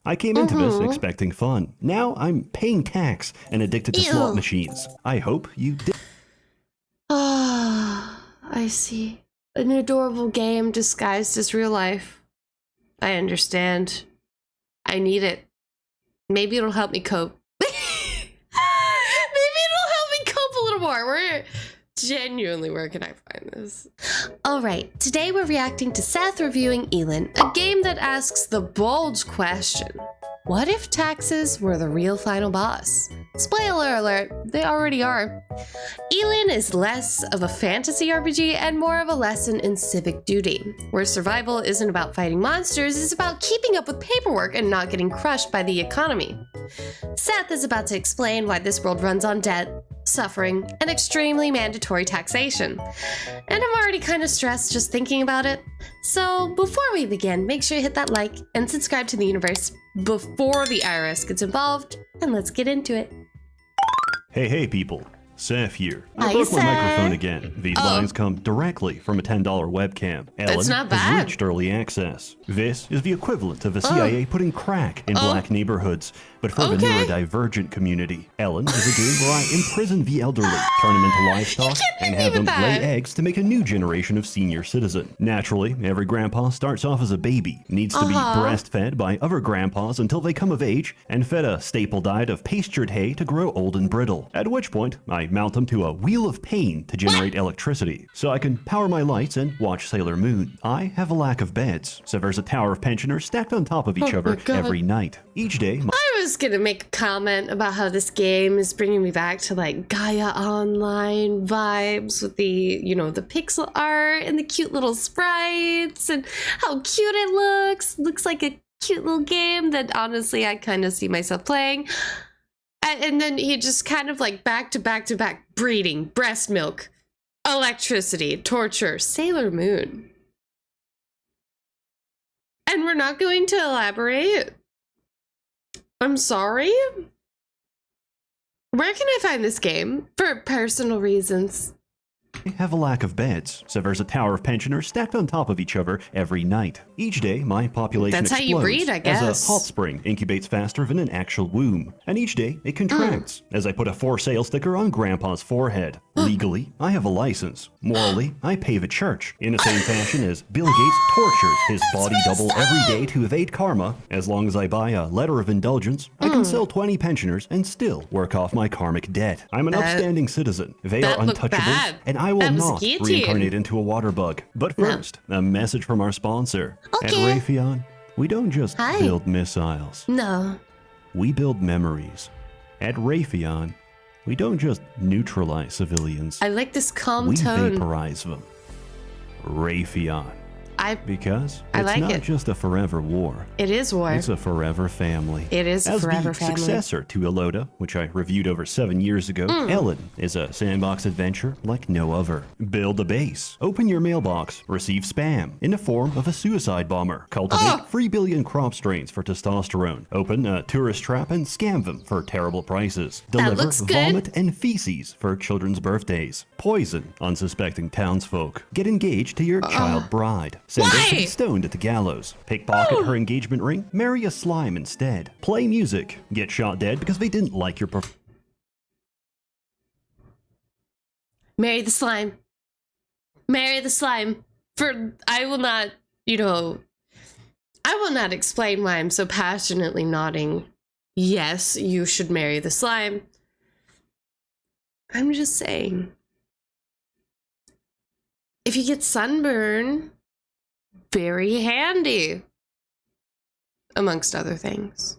I came into this expecting fun. Now I'm paying tax and addicted to slot machines. I hope you did. Ah, I see. An adorable game disguised as real life. I understand. I need it. Maybe it'll help me cope. Maybe it'll help me cope a little more. Where can I find this? Alright, today we're reacting to Seth reviewing Elin, a game that asks the bold question. What if taxes were the real final boss? Spoiler alert, they already are. Elin is less of a fantasy RPG and more of a lesson in civic duty, where survival isn't about fighting monsters, it's about keeping up with paperwork and not getting crushed by the economy. Seth is about to explain why this world runs on debt, suffering, and extremely mandatory taxation. And I'm already kind of stressed just thinking about it. So before we begin, make sure you hit that like and subscribe to the universe before the IRS gets involved, and let's get into it. Hey people, Seth here. I Hi, broke my Seth. microphone again. These lines come directly from a $10 webcam. Elen That's not has bad. reached early access. This is the equivalent of the CIA putting crack in black neighborhoods, but for the neurodivergent community. Elen is a game where I imprison the elderly, turn them into livestock, and have them lay eggs to make a new generation of senior citizen. Naturally, every grandpa starts off as a baby, needs to be breastfed by other grandpas until they come of age, and fed a staple diet of pastured hay to grow old and brittle. At which point, I mount them to a wheel of pain to generate electricity, so I can power my lights and watch Sailor Moon. I have a lack of beds, so there's a tower of pensioners stacked on top of each other every night. Each day, I was gonna make a comment about how this game is bringing me back to like Gaia Online vibes with the, you know, the pixel art and the cute little sprites and how cute it looks. Looks like a cute little game that honestly I kind of see myself playing. And then he just kind of like back to back to back breeding, breast milk, electricity, torture, Sailor Moon. And we're not going to elaborate. I'm sorry? Where can I find this game? For personal reasons. have a lack of beds, so there's a tower of pensioners stacked on top of each other every night. Each day, my population That's how you breed, I guess. as a hot spring incubates faster than an actual womb. And each day, it contracts as I put a for sale sticker on Grandpa's forehead. Legally, I have a license. Morally, I pay the church. In the same fashion as Bill Gates tortures his body double every day to evade karma. As long as I buy a letter of indulgence, I can sell 20 pensioners and still work off my karmic debt. I'm an upstanding citizen. They are untouchables, and I will not reincarnate into a water bug. But first, a message from our sponsor. At Raytheon, we don't just build missiles. No. We build memories. At Raytheon, we don't just neutralize civilians. I like this calm tone. We vaporize them. Raytheon. Because it's not just a forever war. It is war. It's a forever family. It is a forever family. As the successor to Eloda, which I reviewed over 7 years ago, Elen is a sandbox adventure like no other. Build a base, open your mailbox, receive spam in the form of a suicide bomber, cultivate 3 billion crop strains for testosterone, open a tourist trap and scam them for terrible prices, deliver vomit and feces for children's birthdays, poison unsuspecting townsfolk, get engaged to your child bride, send her to be stoned at the gallows, pickpocket her engagement ring, marry a slime instead, play music, get shot dead because they didn't like your Marry the slime. Marry the slime. I will not, I will not explain why I'm so passionately nodding. Yes, you should marry the slime. I'm just saying. If you get sunburn, very handy, amongst other things.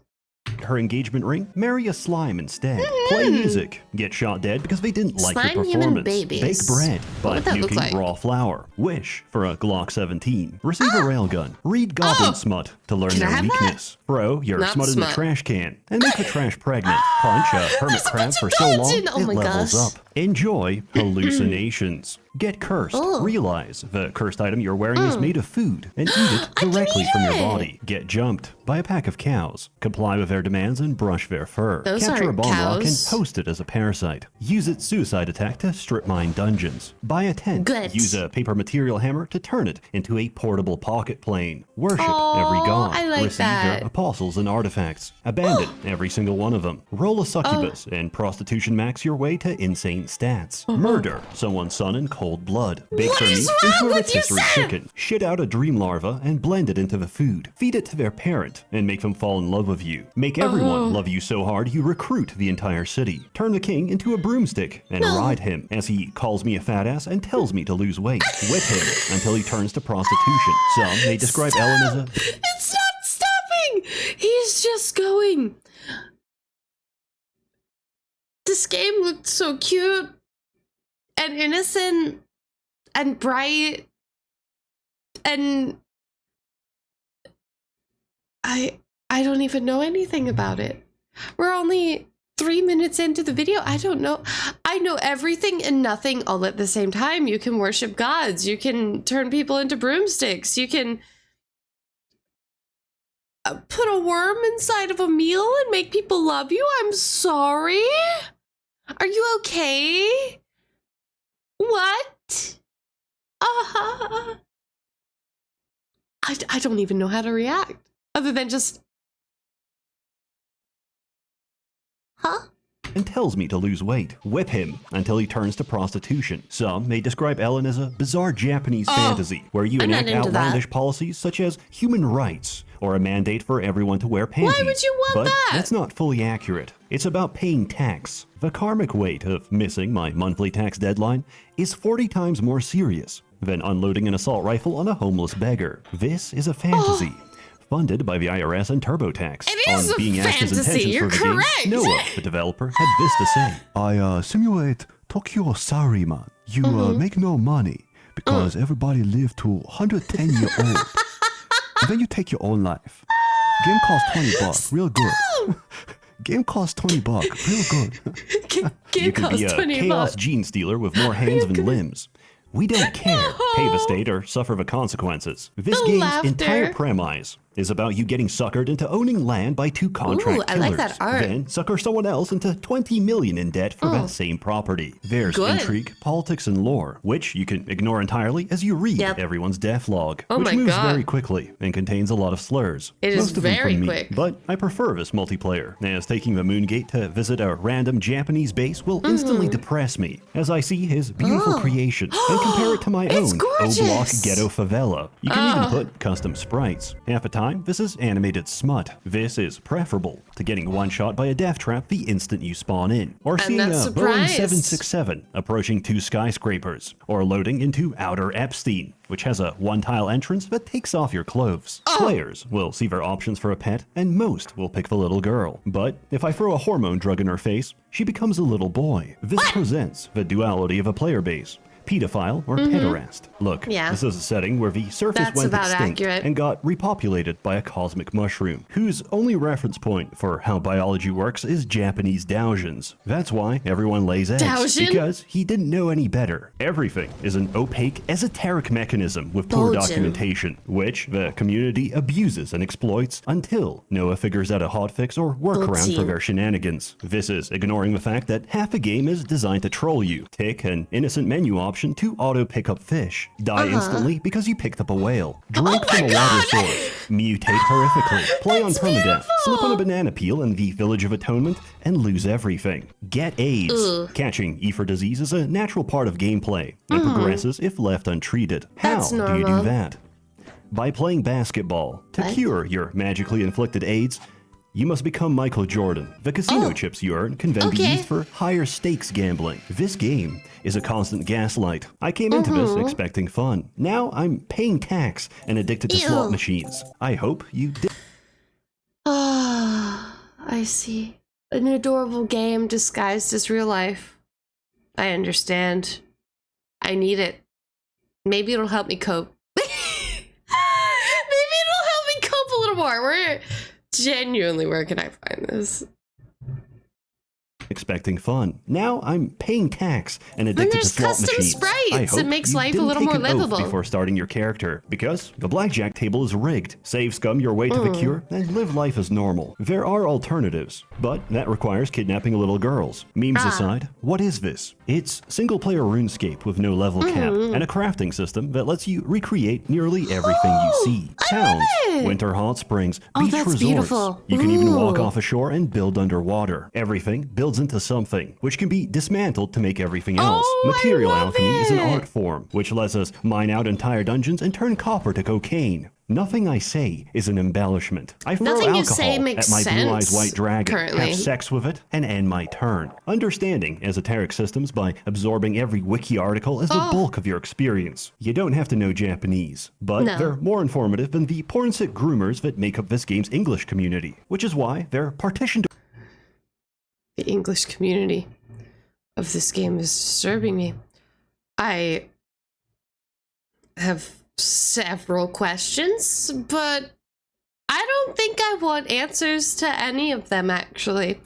Her engagement ring, marry a slime instead. Play music, get shot dead because they didn't like your performance. Bake bread by nuking raw flour. Wish for a Glock 17. Receive a railgun. Read Goblin Smut to learn their weakness. Throw your smut in the trash can and make the trash pregnant. Punch a hermit crab for so long it levels up. Enjoy hallucinations. Get cursed. Realize the cursed item you're wearing is made of food and eat it directly from your body. Get jumped. Buy a pack of cows. Comply with their demands and brush their fur. Those Capture a aren't bomb rock and cows. host it as a parasite. Use its suicide attack to strip mine dungeons. Buy a tent. Good. Use a paper material hammer to turn it into a portable pocket plane. Worship Oh, every god. I like Receive that. their apostles and artifacts. Abandon every single one of them. Roll a succubus and prostitution max your way to insane stats. Murder someone's son in cold blood. Bake What their is meat wrong into a with you, rotisserie Seth? chicken. Shit out a dream larva and blend it into the food. Feed it to their parent and make them fall in love with you. Make everyone love you so hard you recruit the entire city. Turn the king into a broomstick and ride him as he calls me a fat ass and tells me to lose weight. Whip him until he turns to prostitution. Some may describe Elen as a... It's not stopping! He's just going. This game looked so cute and innocent and bright, and I don't even know anything about it. We're only 3 minutes into the video. I don't know. I know everything and nothing all at the same time. You can worship gods. You can turn people into broomsticks. You can put a worm inside of a meal and make people love you. I'm sorry. Are you okay? What? I don't even know how to react other than just, huh? and tells me to lose weight. Whip him until he turns to prostitution. Some may describe Elen as a bizarre Japanese fantasy where you I'm not enact into that. outlandish policies such as human rights or a mandate for everyone to wear panties. Why would you want but that? that's not fully accurate. It's about paying tax. The karmic weight of missing my monthly tax deadline is 40 times more serious than unloading an assault rifle on a homeless beggar. This is a fantasy. Funded by the IRS and TurboTax. It is On a being asked his fantasy, intentions you're for the game, correct. Noah, the developer, had this to say. I simulate Tokyo Salaryman. You make no money because everybody live to 110 year old. And then you take your own life. Game costs $20, real good. Game costs $20, real good. Game You could be costs a 20 chaos bucks. gene stealer with more hands than limbs. We don't care. Pay the state or suffer the consequences. This The game's laughter. entire premise is about you getting suckered into owning land by two contract Ooh, I killers. like that art. Then sucker someone else into $20 million in debt for that same property. There's Good. intrigue, politics, and lore, which you can ignore entirely as you read Yep. everyone's death log, Oh which my moves God. very quickly and contains a lot of slurs. It is Most of them very from me, quick. but I prefer this multiplayer, as taking the Moongate to visit a random Japanese base will instantly depress me, as I see his beautiful creation and compare it to my It's own gorgeous. O-Block ghetto favela. You can even put custom sprites. Half the time, this is animated smut. This is preferable to getting one-shot by a death trap the instant you spawn in, or seeing not a Boeing surprised. 767 approaching two skyscrapers, or loading into Outer Epstein, which has a one-tile entrance that takes off your clothes. Players will see their options for a pet, and most will pick the little girl. But if I throw a hormone drug in her face, she becomes a little boy. This presents the duality of a player base. Pedophile or pederast. Look, Yeah. this is a setting where the surface That's went about extinct accurate. and got repopulated by a cosmic mushroom, whose only reference point for how biology works is Japanese Daojians. That's why everyone lays eggs, Daojin? because he didn't know any better. Everything is an opaque, esoteric mechanism with poor Daojin. documentation, which the community abuses and exploits until Noah figures out a hotfix or workaround for Daojin. their shenanigans. This is ignoring the fact that half the game is designed to troll you. Take an innocent menu option to auto pick up fish. Die instantly because you picked up a whale. Drink from a water source. Mutate horrifically. Play on permadeath. Slip on a banana peel in the Village of Atonement and lose everything. Get AIDS. Ugh. Catching ether disease is a natural part of gameplay and progresses if left untreated. How That's do you normal. do that? By playing basketball. To What? cure your magically inflicted AIDS, you must become Michael Jordan. The casino chips you earn can then be Okay. used for higher stakes gambling. This game is a constant gaslight. I came into this expecting fun. Now I'm paying tax and addicted to slot Ew. machines. I hope you did. Ah, I see. An adorable game disguised as real life. I understand. I need it. Maybe it'll help me cope. Maybe it'll help me cope a little more. Where can I find this? expecting fun. Now I'm paying tax and And addicted to there's slot custom machines. I sprites. hope It makes you life a didn't little take more an oath livable. before starting your character, because the blackjack table is rigged. Save scum your way to the cure and live life as normal. There are alternatives, but that requires kidnapping little girls. Memes aside, what is this? It's single-player RuneScape with no level cap and a crafting system that lets you recreate nearly everything you see. Towns, winter hot springs, beach that's resorts. beautiful. You can even walk off ashore and build underwater. Everything builds into something, which can be dismantled to make everything else. Material alchemy is an art form, which lets us mine out entire dungeons and turn copper to cocaine. Nothing I say is an embellishment. I throw Nothing you alcohol say makes at my sense blue eyes white dragon, currently. have sex with it, and end my turn. Understanding esoteric systems by absorbing every wiki article is the bulk of your experience. You don't have to know Japanese, but they're more informative than the porn-sick groomers that make up this game's English community, which is why they're partitioned. The English community of this game is disturbing me. I have several questions, but I don't think I want answers to any of them, actually.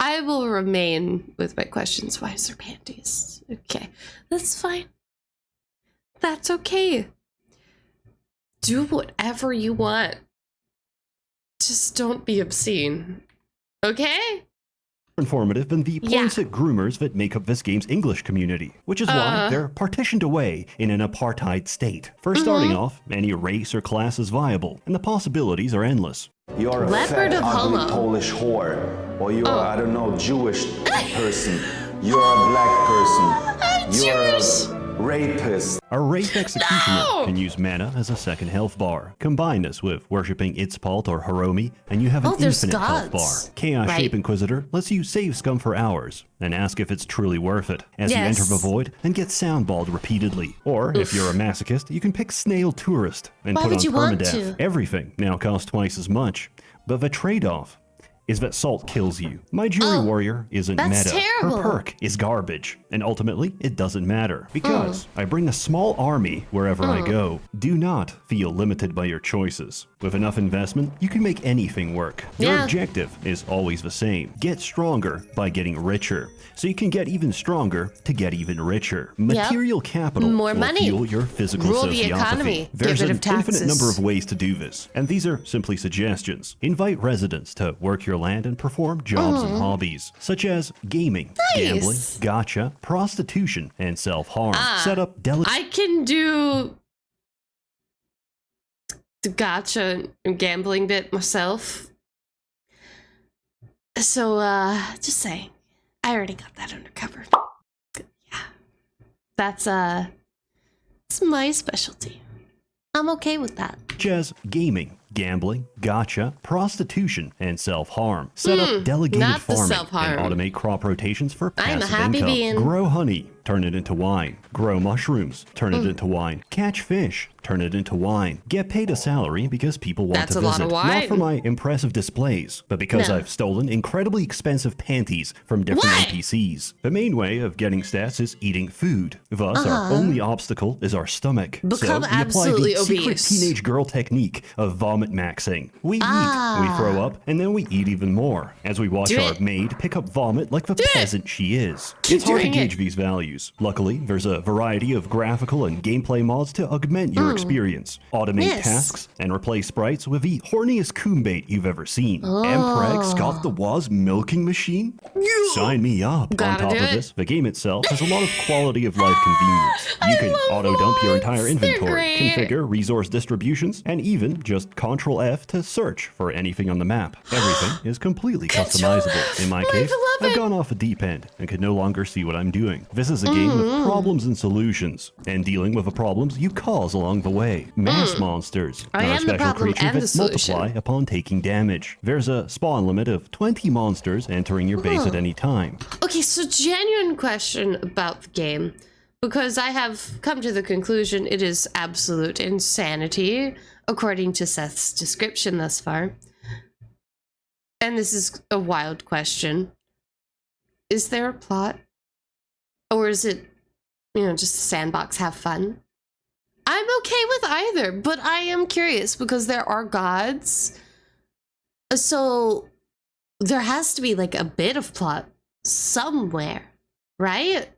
I will remain with my questions. Why is there panties? Okay, that's fine. That's okay. Do whatever you want. Just don't be obscene. Okay? Informative than the porn-sick groomers that make up this game's English community, which is why they're partitioned away in an apartheid state. First starting off, any race or class is viable, and the possibilities are endless. You're a Leopard fat, of ugly homo. Polish whore, or you're I don't know, Jewish person. You're a black person. You're a rapist. A rape executioner can use mana as a second health bar. Combine this with worshipping Itzpalt or Hiromi, and you have an there's infinite health bar. gods. Chaos Right. Shape Inquisitor lets you save scum for hours, and ask if it's truly worth it, as you enter the void and get soundballed repeatedly. Or, if you're a masochist, you can pick Snail Tourist and Why put would on you want permadeath. to? Everything now costs twice as much, but the trade-off is that salt kills you. My Jury Warrior isn't that's meta. terrible. Her perk is garbage, and ultimately it doesn't matter because I bring a small army wherever I go. Do not feel limited by your choices. With enough investment, you can make anything work. Your objective is always the same. Get stronger by getting richer, so you can get even stronger to get even richer. Material capital More will money. fuel your physical Rule the sociopathy. economy. There's Get rid an of taxes. infinite number of ways to do this, and these are simply suggestions. Invite residents to work your land and perform jobs and hobbies, such as gaming, gambling, gotcha, prostitution, and self-harm. Set up I can do the gotcha and gambling bit myself. So, just saying. I already got that under cover. Yeah. That's it's my specialty. I'm okay with that. such as gaming, gambling, gotcha, prostitution, and self-harm. Set up delegated not the farming self-harm. and automate crop rotations for I'm a passive happy income. being. Grow honey, turn it into wine. Grow mushrooms, turn it into wine. Catch fish, turn it into wine. Get paid a salary because people want That's to a lot visit. of Not for wine. my impressive displays, but because No. I've stolen incredibly expensive panties from different What? NPCs. The main way of getting stats is eating food. Thus, our only obstacle is our stomach. Become so we apply absolutely the secret obese. teenage girl technique of vomit maxing. We eat, we throw up, and then we eat even more as we watch Do our it. maid pick up vomit like the Do it. peasant she is. Keep It's hard to doing it. gauge these values. Luckily, there's a variety of graphical and gameplay mods to augment your experience. Automate Yes. tasks and replace sprites with the horniest coonbait you've ever seen. Empreg Scott the Waz milking machine? Sign me up. Gotta On top do of it. this, the game itself has a lot of quality of life convenience. You can love auto-dump your mods. entire They're inventory, great. configure resource distributions, and even just Control F to search for anything on the map. Everything is completely customizable. In my case, love I've it. gone off a deep end and could no longer see what I'm doing. This is a game with problems and solutions, and dealing with the problems you cause along the way. Mass monsters I are a am the special problem creature and the that solution. multiply upon taking damage. There's a spawn limit of 20 monsters entering your base at any time. Okay, so genuine question about the game, because I have come to the conclusion it is absolute insanity, according to Seth's description thus far. And this is a wild question. Is there a plot? Or is it, just a sandbox, have fun? I'm okay with either, but I am curious because there are gods. So there has to be like a bit of plot. somewhere, right?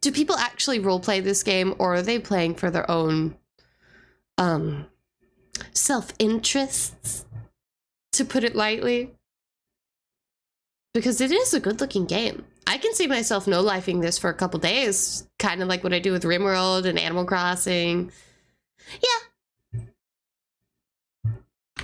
Do people actually roleplay this game, or are they playing for their own self-interests, to put it lightly? Because it is a good-looking game. I can see myself no-lifing this for a couple days, kind of like what I do with RimWorld and Animal Crossing. Yeah.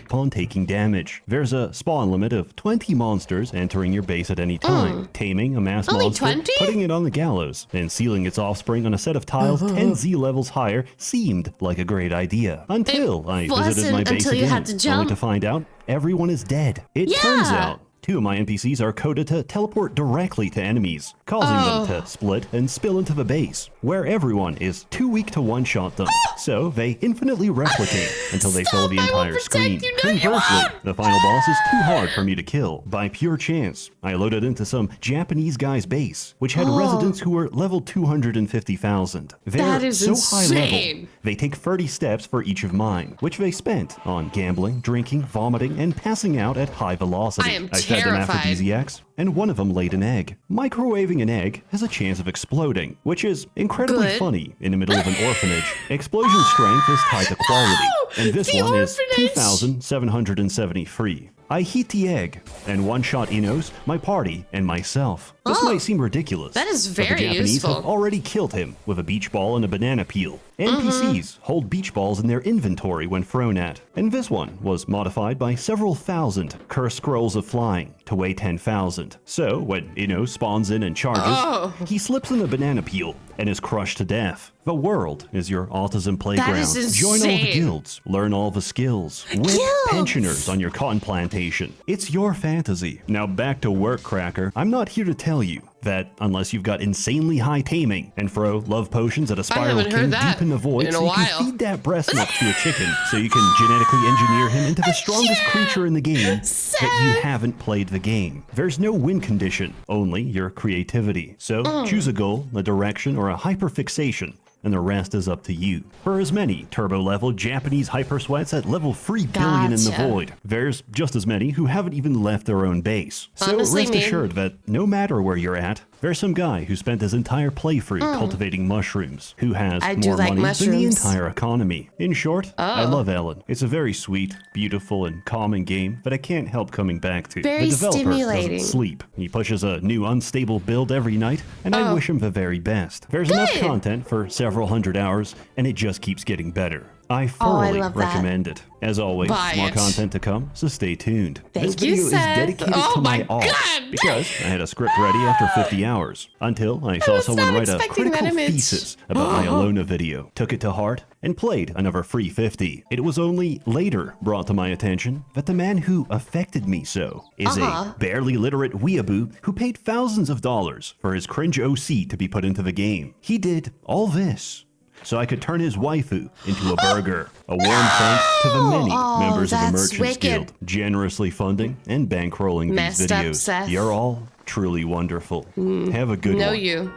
Upon taking damage, there's a spawn limit of 20 monsters entering your base at any time. Taming a mass Only monster, 20? putting it on the gallows, and sealing its offspring on a set of tiles 10 Z levels higher seemed like a great idea. Until I visited my base until you again, had to jump. only to find out everyone is dead. It turns out 2 of my NPCs are coded to teleport directly to enemies, causing them to split and spill into the base, where everyone is too weak to one-shot them. So they infinitely replicate until they fill the entire screen. Conversely, the final boss is too hard for me to kill. By pure chance, I loaded into some Japanese guy's base, which had residents who were level 250,000. That They're is so insane. high level, they take 30 steps for each of mine, which they spent on gambling, drinking, vomiting, and passing out at high velocity. I am fed them terrified. aphrodisiacs, and one of them laid an egg. Microwaving an egg has a chance of exploding, which is incredibly Good. funny in the middle of an orphanage. Explosion strength is tied to quality, and this The one is orphanage! 2,773. I heat the egg, and one-shot Inos, my party, and myself. This might seem ridiculous. That is but very the Japanese useful. have already killed him with a beach ball and a banana peel. NPCs hold beach balls in their inventory when thrown at, and this one was modified by several thousand cursed scrolls of flying to weigh 10,000. So when Inos spawns in and charges, he slips in a banana peel and is crushed to death. The world is your autism playground. is Join all the insane. guilds, learn all the skills, whip pensioners on your cotton plantation. It's your fantasy. Now back to work, Cracker. I'm not here to tell you that unless you've got insanely high taming and throw love potions at a spiral haven't heard king that deep in the void in a so you while. can feed that breast milk to a chicken so you can genetically engineer him into the strongest creature in the game, that you haven't played the game. There's no win condition, only your creativity. So choose a goal, a direction, or a hyperfixation, and the rest is up to you. For as many turbo-level Japanese hypersweats at level 3 billion in the Gotcha. void, there's just as many who haven't even left their own base. So Honestly, rest me. assured that no matter where you're at, there's some guy who spent his entire playthrough cultivating mushrooms, who has I do more like money than the mushrooms. entire economy. In short, I love Elen. It's a very sweet, beautiful, and calming game that I can't help coming back to. Very the developer stimulating. doesn't sleep. He pushes a new unstable build every night, and I wish him the very best. There's enough Good. content for several hundred hours, and it just keeps getting better. I thoroughly love that. recommend it. As always, Buy more it. content to come, so stay tuned. This Thank you, video is Seth. dedicated Oh to my my art God. because I had a script ready after 50 hours until I saw was someone not write a expecting that critical image. thesis about my Alona video, took it to heart, and played another free 50. It was only later brought to my attention that the man who affected me so is a barely literate weeaboo who paid thousands of dollars for his cringe OC to be put into the game. He did all this so I could turn his waifu into a burger. A warm thanks to the many members of the that's Merchants wicked. Guild, generously funding and bankrolling Messed these up, videos. Seth. You're all truly wonderful. Have a good Know one. you.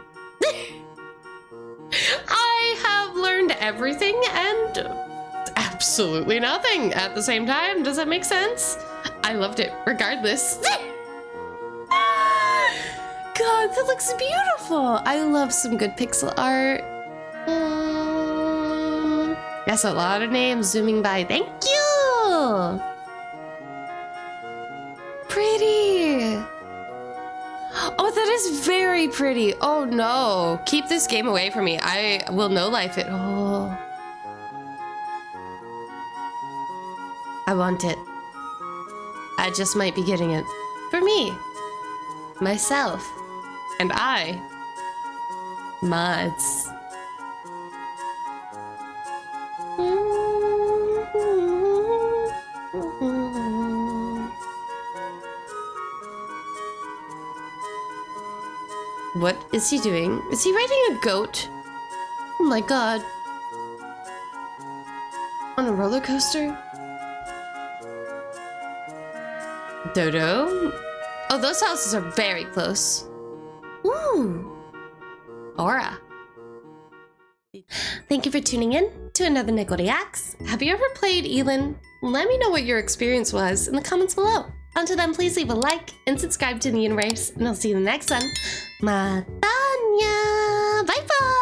I have learned everything and absolutely nothing at the same time. Does that make sense? I loved it regardless. God, that looks beautiful. I love some good pixel art. That's a lot of names zooming by. Thank you. Pretty. Oh, that is very pretty. Oh no. Keep this game away from me. I will no life it. Oh. I want it. I just might be getting it. For me. Myself. And I. Mods. What is he doing? Is he riding a goat? Oh my god. On a roller coaster? Dodo? Oh, those houses are very close. Ooh. Aura. Thank you for tuning in to another NEKO Reacts. Have you ever played Elin? Let me know what your experience was in the comments below. Until then, please leave a like and subscribe to the universe, and I'll see you in the next one. Matanya! Bye bye!